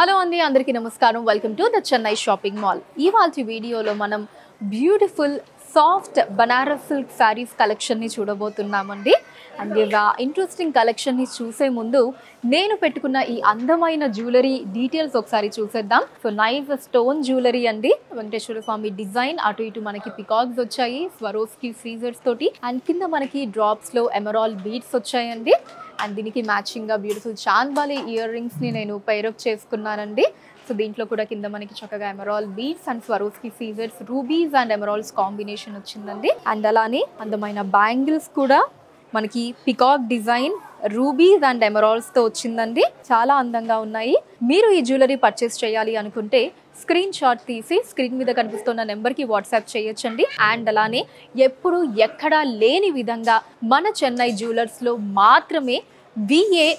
Hello అండి, అందరికీ నమస్కారం. Welcome to the Chennai shopping mall. ఇవాల్టి వీడియోలో మనం beautiful soft Banaras silk saris కలెక్షన్ని చూడబోతున్నామండి. అండ్ ఇలా ఇంట్రెస్టింగ్ కలెక్షన్ని చూసే ముందు నేను పెట్టుకున్న ఈ అందమైన జ్యువెలరీ డీటెయిల్స్ ఒకసారి చూసేద్దాం. సో నైస్ స్టోన్ జ్యువెలరీ అండి, వెంకటేశ్వర స్వామి డిజైన్. అటు ఇటు మనకి పికాక్స్ వచ్చాయి, స్వరోస్కి ఫ్రీజర్స్ తోటి. అండ్ కింద మనకి డ్రాప్స్లో ఎమరాల్డ్ బీడ్స్ వచ్చాయండి. అండ్ దీనికి మ్యాచింగ్గా బ్యూటిఫుల్ చాంద్బాలి ఇయర్ రింగ్స్ని నేను పైరప్ చేసుకున్నానండి. సో దీంట్లో కూడా కింద మనకి చక్కగా ఎమరాల్డ్ బీడ్స్ అండ్ స్వరోస్కి సీజర్స్, రూబీస్ అండ్ ఎమరాల్డ్స్ కాంబినేషన్ వచ్చిందండి. అండ్ అలానే అందమైన బ్యాంగిల్స్ కూడా మనకి పికాక్ డిజైన్, రూబీస్ అండ్ ఎమరాల్డ్స్తో వచ్చిందండి. చాలా అందంగా ఉన్నాయి. మీరు ఈ జ్యువెలరీ పర్చేస్ చేయాలి అనుకుంటే స్క్రీన్ షాట్ తీసి స్క్రీన్ మీద కనిపిస్తున్న నెంబర్కి వాట్సాప్ చేయొచ్చండి. అండ్ అలానే ఎప్పుడు ఎక్కడా లేని విధంగా మన చెన్నై జ్యువెలర్స్లో మాత్రమే VA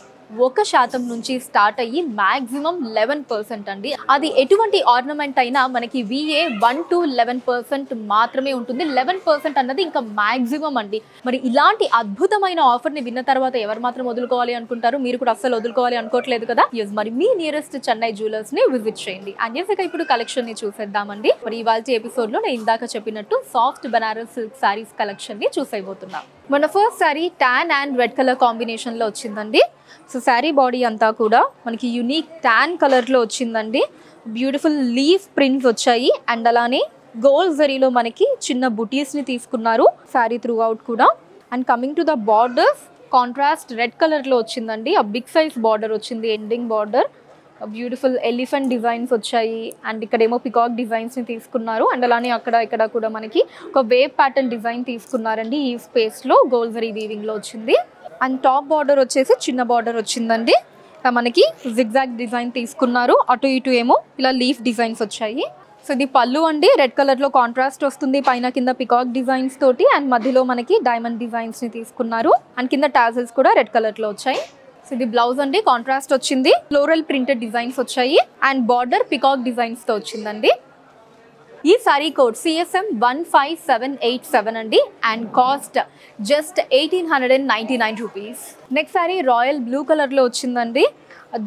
1% నుంచి స్టార్ట్ అయ్యి మ్యాక్సిమం 11% అండి. అది ఎటువంటి ఆర్నమెంట్ అయినా మనకి VA 1 to 11% మాత్రమే ఉంటుంది. 11% అన్నది ఇంకా మ్యాక్సిమం అండి. మరి ఇలాంటి అద్భుతమైన ఆఫర్ని విన్న తర్వాత ఎవరు మాత్రం వదులుకోవాలి అనుకుంటారు? మీరు కూడా అస్సలు వదులుకోవాలి అనుకోవట్లేదు కదా. ఎస్, మరి మీ నియరెస్ట్ చెన్నై జ్యువెలర్స్ని విజిట్ చేయండి. అండ్ ఎస్, ఇక ఇప్పుడు కలెక్షన్ని చూసేద్దామండి. మరి ఇవాళ ఎపిసోడ్లో నేను ఇందాక చెప్పినట్టు సాఫ్ట్ బనారస్ సిల్క్ శారీస్ కలెక్షన్ని చూసేయబోతున్నాం. మన first sari tan and red colour కాంబినేషన్లో వచ్చిందండి. సో శారీ బాడీ అంతా కూడా మనకి యూనిక్ టాన్ కలర్లో వచ్చిందండి. బ్యూటిఫుల్ లీఫ్ ప్రింట్స్ వచ్చాయి. అండ్ అలానే గోల్డ్ జరీలో మనకి చిన్న బుటీస్ని తీసుకున్నారు శారీ త్రూ అవుట్ కూడా. And coming to the borders, contrast red కలర్లో వచ్చిందండి. ఆ బిగ్ సైజ్ బార్డర్ వచ్చింది, ending border. Beautiful elephant designs వచ్చాయి. అండ్ ఇక్కడేమో పికాక్ డిజైన్స్ని తీసుకున్నారు. అండ్ అలానే ఇక్కడ కూడా మనకి ఒక వేవ్ ప్యాటర్న్ డిజైన్ తీసుకున్నారండి. ఈ స్పేస్లో గోల్డ్ జరీ వీవింగ్లో వచ్చింది. అండ్ టాప్ బార్డర్ వచ్చేసి చిన్న బార్డర్ వచ్చిందండి. మనకి జిగ్జాగ్ డిజైన్ తీసుకున్నారు. అటు ఇటు ఏమో ఇలా లీఫ్ డిజైన్స్ వచ్చాయి. సో ఇది పళ్ళు అండి, రెడ్ కలర్లో కాంట్రాస్ట్ వస్తుంది. పైన కింద పికాక్ డిజైన్స్ తోటి అండ్ మధ్యలో మనకి డైమండ్ డిజైన్స్ని తీసుకున్నారు. అండ్ కింద టాజల్స్ కూడా రెడ్ కలర్లో వచ్చాయి. సో ఇది బ్లౌజ్ అండి, కాంట్రాస్ట్ వచ్చింది. ఫ్లోరల్ ప్రింటెడ్ డిజైన్స్ వచ్చాయి. అండ్ బార్డర్ పికాక్ డిజైన్స్తో వచ్చిందండి. ఈ సారీ కోడ్ CSM 15787 అండి. And cost just 1899 rupees. Next sorry royal blue కలర్లో వచ్చిందండి.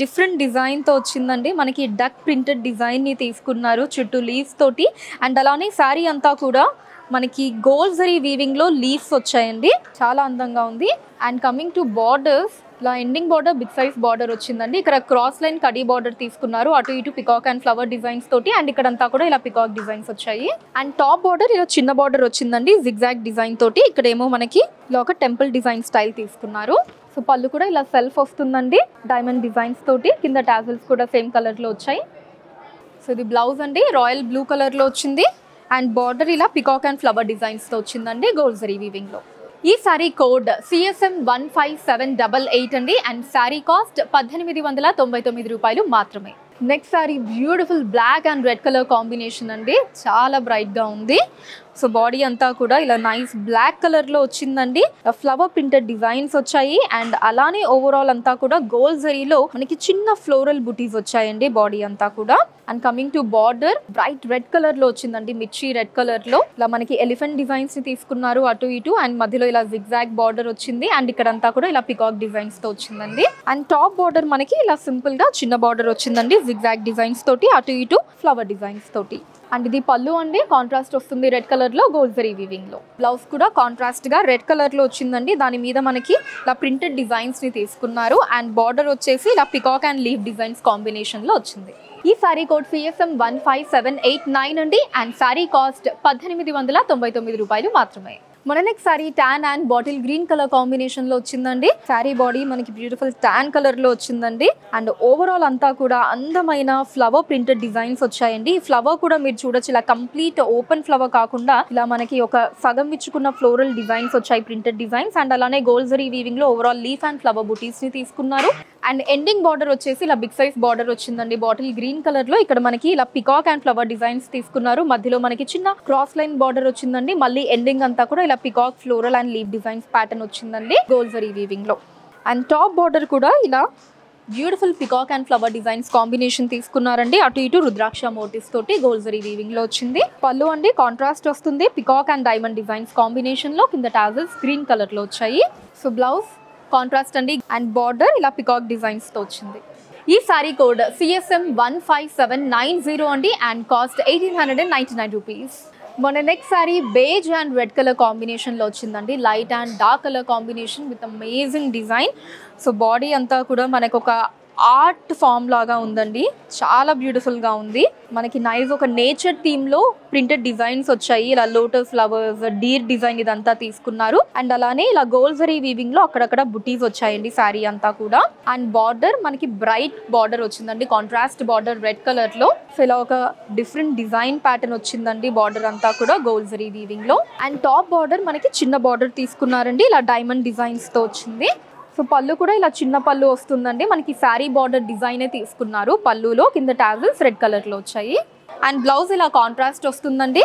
డిఫరెంట్ డిజైన్తో వచ్చిందండి. మనకి డక్ ప్రింటెడ్ డిజైన్ని తీసుకున్నారు చుట్టూ లీవ్స్ తోటి. అండ్ అలానే శారీ అంతా కూడా మనకి గోల్డ్ జరీ వీవింగ్లో లీవ్స్ వచ్చాయండి. చాలా అందంగా ఉంది. అండ్ కమింగ్ టు బార్డర్స్, ఇలా ending border big size border వచ్చిందండి. ఇక్కడ క్రాస్ లైన్ కడీ బార్డర్ తీసుకున్నారు. అటు ఇటు పికాక్ అండ్ ఫ్లవర్ డిజైన్స్ తోటి. అండ్ ఇక్కడంతా కూడా ఇలా పికాక్ డిజైన్స్ వచ్చాయి. అండ్ టాప్ బార్డర్ ఇలా చిన్న బార్డర్ వచ్చిందండి జిగ్జాగ్ డిజైన్ తోటి. ఇక్కడేమో మనకి ఇలా ఒక టెంపుల్ డిజైన్ స్టైల్ తీసుకున్నారు. సో పళ్ళు కూడా ఇలా సెల్ఫ్ వస్తుందండి డైమండ్ డిజైన్స్ తోటి. కింద టాజల్స్ కూడా సేమ్ కలర్లో వచ్చాయి. సో ఇది బ్లౌజ్ అండి, రాయల్ బ్లూ కలర్లో వచ్చింది. అండ్ బార్డర్ ఇలా పికాక్ అండ్ ఫ్లవర్ డిజైన్స్తో వచ్చిందండి గోల్డ్ జరీ వీవింగ్లో. ఈ శారీ కోడ్ CSM 15788 అండి. అండ్ శారీ కాస్ట్ 1899 రూపాయలు మాత్రమే. Next sari beautiful black and red colour combination అండి. చాలా బ్రైట్గా ఉంది. సో బాడీ అంతా కూడా ఇలా నైస్ బ్లాక్ కలర్లో వచ్చిందండి. ఫ్లవర్ ప్రింటెడ్ డిజైన్స్ వచ్చాయి. అండ్ అలానే ఓవరాల్ అంతా కూడా గోల్డ్ జరీలో మనకి చిన్న ఫ్లోరల్ బుటీస్ వచ్చాయండి బాడీ అంతా కూడా. And coming to border bright red కలర్లో వచ్చిందండి, మిర్చి రెడ్ కలర్లో. ఇలా మనకి ఎలిఫెంట్ డిజైన్స్ని తీసుకున్నారు అటు ఇటు. అండ్ మధ్యలో ఇలా జిగ్జాగ్ బార్డర్ వచ్చింది. అండ్ ఇక్కడంతా కూడా ఇలా పికాక్ డిజైన్స్తో వచ్చిందండి. అండ్ టాప్ బార్డర్ మనకి ఇలా సింపుల్గా చిన్న బార్డర్ వచ్చిందండి జిగ్జాగ్ డిజైన్స్ తోటి, అటు ఇటు ఫ్లవర్ డిజైన్స్ తోటి. అండ్ ఇది పళ్ళు అండి, కాంట్రాస్ట్ వస్తుంది రెడ్ కలర్లో గోల్డ్ జరీ వీవింగ్లో. బ్లౌజ్ కూడా కాంట్రాస్ట్గా రెడ్ కలర్లో వచ్చిందండి. దాని మీద మనకి ఇలా ప్రింటెడ్ డిజైన్స్ని తీసుకున్నారు. అండ్ బార్డర్ వచ్చేసి ఇలా పికాక్ అండ్ లీఫ్ డిజైన్స్ కాంబినేషన్లో వచ్చింది. ఈ శారీ కోడ్ CSM 15789 అండి. అండ్ శారీ కాస్ట్ 1899 రూపాయలు మాత్రమే. మన next sari tan and bottle green colour కాంబినేషన్లో వచ్చిందండి. శారీ బాడీ మనకి బ్యూటిఫుల్ టాన్ కలర్లో వచ్చిందండి. అండ్ ఓవరాల్ అంతా కూడా అందమైన ఫ్లవర్ ప్రింటెడ్ డిజైన్స్ వచ్చాయండి. ఈ ఫ్లవర్ కూడా మీరు చూడొచ్చు, ఇలా కంప్లీట్ ఓపెన్ ఫ్లవర్ కాకుండా ఇలా మనకి ఒక సగం ఇచ్చుకున్న ఫ్లోరల్ డిజైన్స్ వచ్చాయి, ప్రింటెడ్ డిజైన్స్. అండ్ అలానే గోల్డ్ జరీ వీవింగ్లో ఓవరాల్ లీఫ్ అండ్ ఫ్లవర్ బుటీస్ని తీసుకున్నారు. అండ్ ఎండింగ్ బార్డర్ వచ్చేసి ఇలా బిగ్ సైజ్ బార్డర్ వచ్చిందండి బాటిల్ గ్రీన్ కలర్లో. ఇక్కడ మనకి ఇలా పికాక్ అండ్ ఫ్లవర్ డిజైన్స్ తీసుకున్నారు. మధ్యలో మనకి చిన్న క్రాస్ లైన్ బార్డర్ వచ్చిందండి. మళ్ళీ ఎండింగ్ అంతా కూడా ఇలా peacock floral and leaf designs pattern వచ్చిందండి గోల్డ్ జరీ వీవింగ్లో. అండ్ టాప్ బార్డర్ కూడా ఇలా beautiful peacock and flower designs combination తీసుకున్నారండి. అటు ఇటు రుద్రాక్ష మోటివ్స్ తోటి గోల్డ్ జరీ వీవింగ్లో వచ్చింది. పళ్ళు అండి కాంట్రాస్ట్ వస్తుంది పికాక్ అండ్ డైమండ్ డిజైన్స్ కాంబినేషన్లో. కింద టాజల్స్ గ్రీన్ కలర్లో వచ్చాయి. సో బ్లౌజ్ కాంట్రాస్ట్ అండి. అండ్ బార్డర్ ఇలా పికాక్ డిజైన్స్తో వచ్చింది. ఈ సారీ కోడ్ CSM 15790 అండి అండ్ కాస్ట్ 1899 రూపీస్. మన next sorry beige and red colour కాంబినేషన్లో వచ్చిందండి. Light and dark colour combination with amazing design. So body అంతా కూడా మనకు ఒక ఆర్ట్ ఫామ్ లాగా ఉందండి, చాలా బ్యూటిఫుల్గా ఉంది. మనకి నైస్ ఒక నేచర్ థీమ్లో ప్రింటెడ్ డిజైన్స్ వచ్చాయి. ఇలా లోటస్ ఫ్లవర్స్, డీర్ డిజైన్ ఇదంతా తీసుకున్నారు. అండ్ అలానే ఇలా గోల్జరీ వీవింగ్లో అక్కడక్కడ బుటీస్ వచ్చాయండి శారీ అంతా కూడా. అండ్ బార్డర్ మనకి బ్రైట్ బార్డర్ వచ్చిందండి, కాంట్రాస్ట్ బార్డర్ రెడ్ కలర్లో. సో ఇలా ఒక డిఫరెంట్ డిజైన్ ప్యాటర్న్ వచ్చిందండి బార్డర్ అంతా కూడా గోల్జరీ వీవింగ్లో. అండ్ టాప్ బార్డర్ మనకి చిన్న బార్డర్ తీసుకున్నారండి, ఇలా డైమండ్ డిజైన్స్తో వచ్చింది. సో పళ్ళు కూడా ఇలా చిన్న పళ్ళు వస్తుందండి, మనకి శారీ బార్డర్ డిజైనే తీసుకున్నారు. పళ్ళులో కింద టాజిల్స్ రెడ్ కలర్లో వచ్చాయి. అండ్ బ్లౌజ్ ఇలా కాంట్రాస్ట్ వస్తుందండి,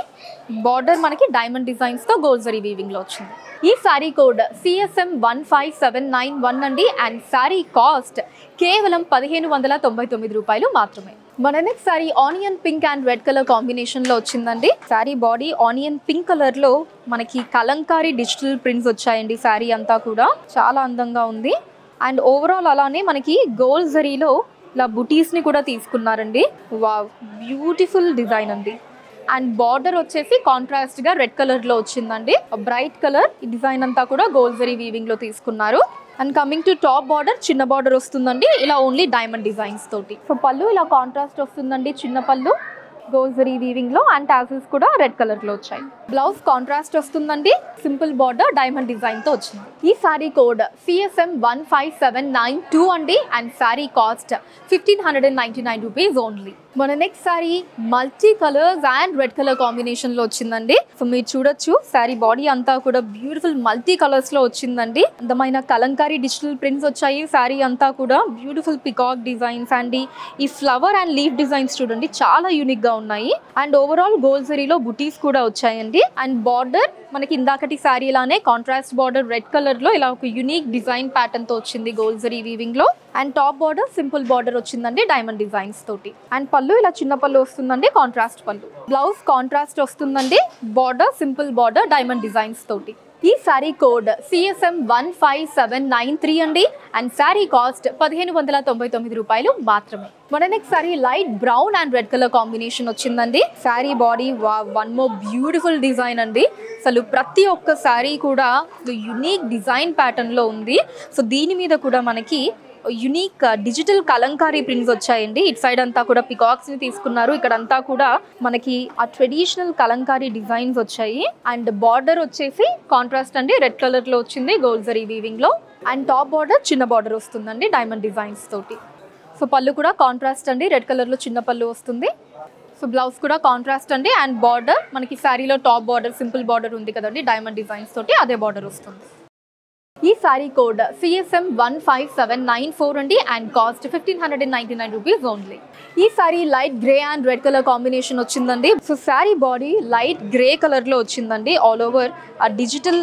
బార్డర్ మనకి డైమండ్ డిజైన్స్తో గోల్జరీ వీవింగ్లో వచ్చింది. ఈ శారీ కోడ్ CSM 15791 అండి అండ్ శారీ కాస్ట్ కేవలం 1599 రూపాయలు మాత్రమే. మన next sari onion pink and red colour కాంబినేషన్లో వచ్చిందండి. శారీ బాడీ ఆనియన్ పింక్ కలర్లో మనకి కలంకారీ డిజిటల్ ప్రింట్స్ వచ్చాయండి. శారీ అంతా కూడా చాలా అందంగా ఉంది. అండ్ ఓవరాల్ అలానే మనకి గోల్డ్ జరీలో ఇలా బుటీస్ని కూడా తీసుకున్నారండి. వావ్, బ్యూటిఫుల్ డిజైన్ అండి. అండ్ బార్డర్ వచ్చేసి కాంట్రాస్ట్గా రెడ్ కలర్లో వచ్చిందండి, బ్రైట్ కలర్. ఈ డిజైన్ అంతా కూడా గోల్డ్ జరీ వీవింగ్లో తీసుకున్నారు. And coming to top border చిన్న బార్డర్ వస్తుందండి, ఇలా ఓన్లీ డైమండ్ డిజైన్స్ తోటి. సో పళ్ళు ఇలా కాంట్రాస్ట్ వస్తుందండి, చిన్న పళ్ళు గోల్జరీ వీవింగ్ లో. అండ్ టాజిల్స్ కూడా రెడ్ కలర్ లో వచ్చాయి. బ్లౌజ్ కాంట్రాస్ట్ వస్తుందండి, సింపుల్ బార్డర్ డైమండ్ డిజైన్ తో వచ్చింది. ఈ సారీ కోడ్ CSM 15792 అండి and sari cost 1599 rupees only. మన next sari multi colours and red colour combination లో వచ్చిందండి. సో మీరు చూడొచ్చు సారీ బాడీ అంతా కూడా బ్యూటిఫుల్ మల్టీ కలర్స్ లో వచ్చిందండి. అందమైన కలంకారీ డిజిటల్ ప్రింట్స్ వచ్చాయి. సారీ అంతా కూడా బ్యూటిఫుల్ పికాక్ డిజైన్స్ అండ్ ఈ ఫ్లవర్ అండ్ లీఫ్ డిజైన్స్ చూడండి చాలా యూనిక్ గా ఉన్నాయి. అండ్ ఓవరాల్ గోల్డ్ జరీలో బుటీస్ కూడా వచ్చాయండి. అండ్ బార్డర్ మనకి ఇందాకటి సారీ లానే కాంట్రాస్ట్ బార్డర్ రెడ్ కలర్ లో ఇలా ఒక యూనిక్ డిజైన్ ప్యాటర్న్ తో వచ్చింది గోల్డ్ జరీ వీవింగ్ లో. And top border simple border వచ్చిందండి డైమండ్ డిజైన్స్ తోటి. అండ్ పళ్ళు ఇలా చిన్న పళ్ళు వస్తుందండి, కాంట్రాస్ట్ పళ్ళు. బ్లౌజ్ కాంట్రాస్ట్ వస్తుందండి, border simple border diamond designs తోటి. ఈ సారీ కోడ్ CSM 15793 అండి అండ్ సారీ కాస్ట్ 1599 రూపాయలు మాత్రమే. మన next sari light brown and red colour combination వచ్చిందండి. Sari body one more beautiful design అండి. అసలు ప్రతి ఒక్క సారీ కూడా యునిక్ డిజైన్ ప్యాటర్న్ లో ఉంది. సో దీని మీద కూడా మనకి యునిక్ డిజిటల్ కలంకారీ ప్రింట్స్ వచ్చాయండి. ఇటు సైడ్ అంతా కూడా పికాక్స్ ని తీసుకున్నారు, ఇక్కడ అంతా కూడా మనకి ఆ ట్రెడిషనల్ కలంకారీ డిజైన్స్ వచ్చాయి. అండ్ బార్డర్ వచ్చేసి కాంట్రాస్ట్ అండి రెడ్ కలర్ లో వచ్చింది గోల్డ్ జరీ వీవింగ్ లో. అండ్ టాప్ బార్డర్ చిన్న బార్డర్ వస్తుందండి డైమండ్ డిజైన్స్ తోటి. సో పళ్ళు కూడా కాంట్రాస్ట్ అండి రెడ్ కలర్ లో చిన్న పళ్ళు వస్తుంది. సో బ్లౌజ్ కూడా కాంట్రాస్ట్ అండి. అండ్ బార్డర్ మనకి శారీలో టాప్ బార్డర్ సింపుల్ బార్డర్ ఉంది కదండి డైమండ్ డిజైన్స్ తోటి, అదే బార్డర్ వస్తుంది. ఈ సారీ కోడ్ CSM 15794 అండి అండ్ కాస్ట్ 1599 రూపీస్ ఓన్లీ. ఈ sari light grey and red colour combination వచ్చిందండి. So sari body light grey colour లో వచ్చిందండి. ఆల్ ఓవర్ ఆ డిజిటల్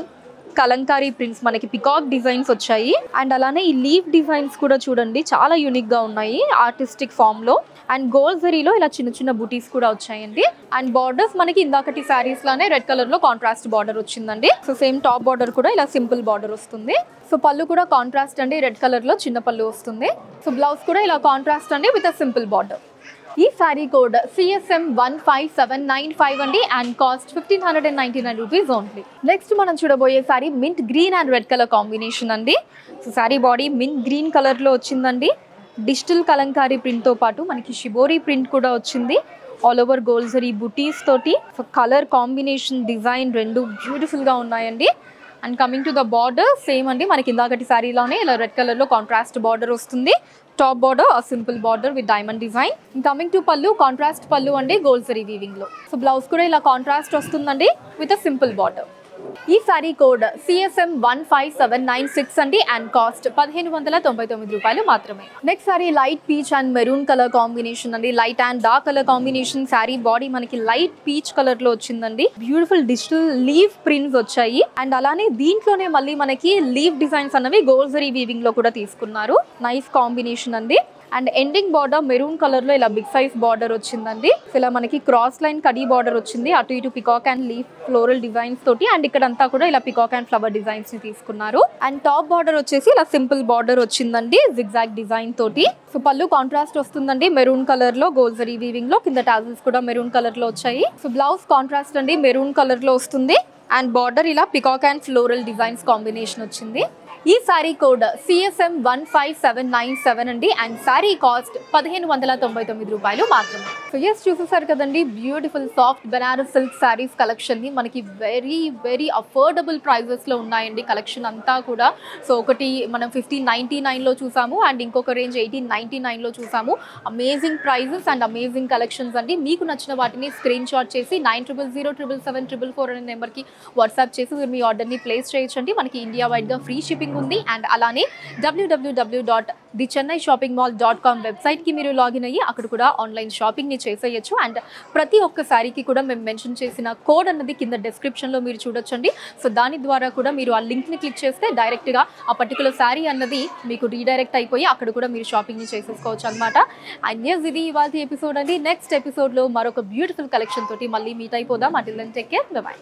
కలంకారీ ప్రింట్స్ మనకి పికాక్ డిజైన్స్ వచ్చాయి. అండ్ అలానే ఈ లీఫ్ డిజైన్స్ కూడా చూడండి చాలా యూనిక్ గా ఉన్నాయి ఆర్టిస్టిక్ ఫామ్ లో. అండ్ గోల్డ్ జరీలో ఇలా చిన్న చిన్న బుటీస్ కూడా వచ్చాయండి. అండ్ బార్డర్స్ మనకి ఇందాకటి సారీస్ లానే రెడ్ కలర్ లో కాంట్రాస్ట్ బార్డర్ వచ్చిందండి. సో సేమ్ టాప్ బార్డర్ కూడా ఇలా సింపుల్ బార్డర్ వస్తుంది. సో పళ్ళు కూడా కాంట్రాస్ట్ అండి రెడ్ కలర్ లో చిన్న పళ్ళు వస్తుంది. సో బ్లౌజ్ కూడా ఇలా కాంట్రాస్ట్ అండి విత్ అ సింపుల్ బార్డర్. ఈ సారీ కోడ్ CSM 15795 అండి and cost 1599 rupees only. Next మనం చూడబోయే sari mint green and red colour combination అండి. So sari body mint green colour లో వచ్చిందండి. డిజిటల్ కలంకారీ ప్రింట్ తో పాటు మనకి షిబోరీ ప్రింట్ కూడా వచ్చింది. ఆల్ ఓవర్ గోల్డ్ జరీ బుటీస్ తోటి. సో కలర్ కాంబినేషన్ డిజైన్ రెండు బ్యూటిఫుల్ గా ఉన్నాయండి. And coming to the border same అండి మనకి ఇందాకటి సారీలోనే ఇలా రెడ్ కలర్ లో కాంట్రాస్ట్ బార్డర్ వస్తుంది. టాప్ బార్డర్ ఆ simple border with diamond design. Coming to పళ్ళు కాంట్రాస్ట్ పళ్ళు అండి గోల్డ్ జరీ వీవింగ్ లో. సో బ్లౌజ్ కూడా ఇలా కాంట్రాస్ట్ వస్తుందండి విత్ అ సింపుల్ బార్డర్. ఈ సారీ కోడ్ CSM 15796 అండి అండ్ కాస్ట్ 1599 రూపాయలు మాత్రమే. Next sari light peach and maroon colour combination అండి. Light and dark colour combination. Sari body మనకి లైట్ పీచ్ కలర్ లో వచ్చిందండి. బ్యూటిఫుల్ డిజిటల్ లీవ్ ప్రింట్స్ వచ్చాయి. అండ్ అలానే దీంట్లోనే మళ్ళీ మనకి లీవ్ డిజైన్స్ అన్నవి గోల్డ్ జరీ వీవింగ్ లో కూడా తీసుకున్నారు. నైస్ కాంబినేషన్ అండి. And ending border maroon colour లో ఇలా బిగ్ సైజ్ బార్డర్ వచ్చిందండి. ఇలా మనకి క్రాస్ లైన్ కడీ బార్డర్ వచ్చింది, అటు ఇటు peacock and leaf floral designs తోటి. అండ్ ఇక్కడ అంతా కూడా ఇలా పికాక్ అండ్ ఫ్లవర్ డిజైన్స్ ని తీసుకున్నారు. అండ్ టాప్ బార్డర్ వచ్చేసి ఇలా సింపుల్ బార్డర్ వచ్చిందండి జిగ్జాగ్ డిజైన్ తోటి. సో పళ్ళు కాంట్రాస్ట్ వస్తుందండి మెరూన్ కలర్ లో గోల్డ్ జరీ వీవింగ్ లో, కింద టాజిల్స్ కూడా మెరూన్ కలర్ లో వచ్చాయి. సో బ్లౌజ్ కాంట్రాస్ట్ అండి మెరూన్ కలర్ లో వస్తుంది. అండ్ బార్డర్ ఇలా peacock and floral designs combination వచ్చింది. ఈ సారీ కోడ్ CSM 15797 అండి. అండ్ సారీ కాస్ట్ 1599 రూపాయలు మాత్రమే. సో ఎస్ చూసేసారు కదండి beautiful soft Banaras silk saris collection ని. మనకి వెరీ వెరీ అఫోర్డబుల్ ప్రైజెస్ లో ఉన్నాయండి కలెక్షన్ అంతా కూడా. సో ఒకటి మనం 1599 లో చూసాము అండ్ ఇంకొక రేంజ్ 1899 లో చూసాము. Amazing prizes and amazing collections అండి. మీకు నచ్చిన వాటిని స్క్రీన్ షాట్ చేసి 90077774 అనే నెంబర్కి వాట్సాప్ చేసి మీరు మీ ఆర్డర్ని ప్లేస్ చేయొచ్చండి. మనకి ఇండియా వైడ్గా ఫ్రీ షిప్పింగ్ ఉంది. అండ్ అలానే www.thechennai-shoppingmall.com వెబ్సైట్కి మీరు లాగిన్ అయ్యి అక్కడ కూడా ఆన్లైన్ షాపింగ్ని చేసేయచ్చు. అండ్ ప్రతి ఒక్క శారీకి కూడా మేము మెన్షన్ చేసిన కోడ్ అన్నది కింద డిస్క్రిప్షన్లో మీరు చూడొచ్చండి. సో దాని ద్వారా కూడా మీరు ఆ లింక్ని క్లిక్ చేస్తే డైరెక్ట్గా ఆ పర్టికులర్ శారీ అన్నది మీకు రీడైరెక్ట్ అయిపోయి అక్కడ కూడా మీరు షాపింగ్ని చేసేసుకోవచ్చు అనమాట. అండ్ ఎస్ ఇది ఇవాళ ఎపిసోడ్ అండి. నెక్స్ట్ ఎపిసోడ్లో మరొక బ్యూటిఫుల్ కలెక్షన్ తోటి మళ్ళీ మీట్ అయిపోదాం. Until then take care, bye by.